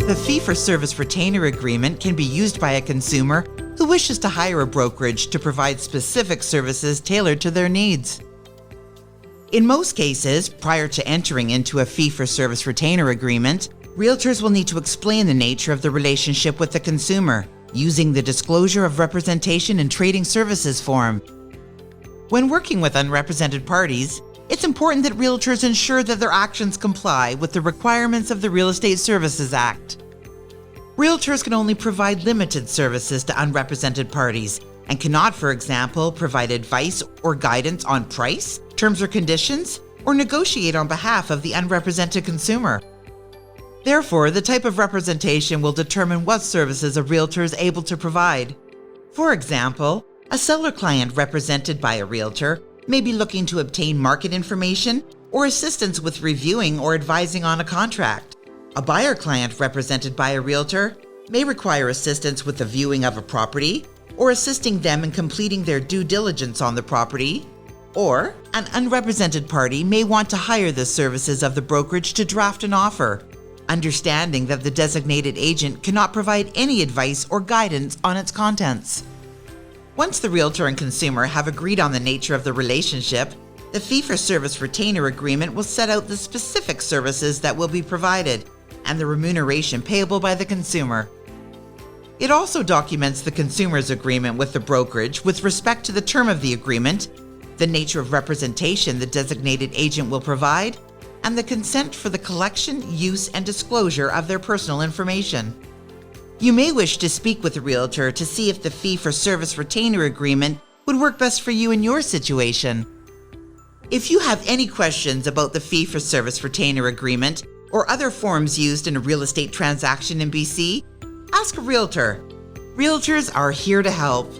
The fee-for-service retainer agreement can be used by a consumer who wishes to hire a brokerage to provide specific services tailored to their needs. In most cases, prior to entering into a fee-for-service retainer agreement, realtors will need to explain the nature of the relationship with the consumer using the Disclosure of Representation and Trading Services form. When working with unrepresented parties, it's important that realtors ensure that their actions comply with the requirements of the Real Estate Services Act. Realtors can only provide limited services to unrepresented parties and cannot, for example, provide advice or guidance on price, terms or conditions, or negotiate on behalf of the unrepresented consumer. Therefore, the type of representation will determine what services a realtor is able to provide. For example, a seller client represented by a realtor may be looking to obtain market information or assistance with reviewing or advising on a contract. A buyer client represented by a realtor may require assistance with the viewing of a property or assisting them in completing their due diligence on the property. Or an unrepresented party may want to hire the services of the brokerage to draft an offer, understanding that the designated agent cannot provide any advice or guidance on its contents. Once the realtor and consumer have agreed on the nature of the relationship, the fee-for-service retainer agreement will set out the specific services that will be provided and the remuneration payable by the consumer. It also documents the consumer's agreement with the brokerage with respect to the term of the agreement, the nature of representation the designated agent will provide, and the consent for the collection, use, and disclosure of their personal information. You may wish to speak with a realtor to see if the fee-for-service retainer agreement would work best for you in your situation. If you have any questions about the fee-for-service retainer agreement or other forms used in a real estate transaction in BC, ask a realtor. Realtors are here to help.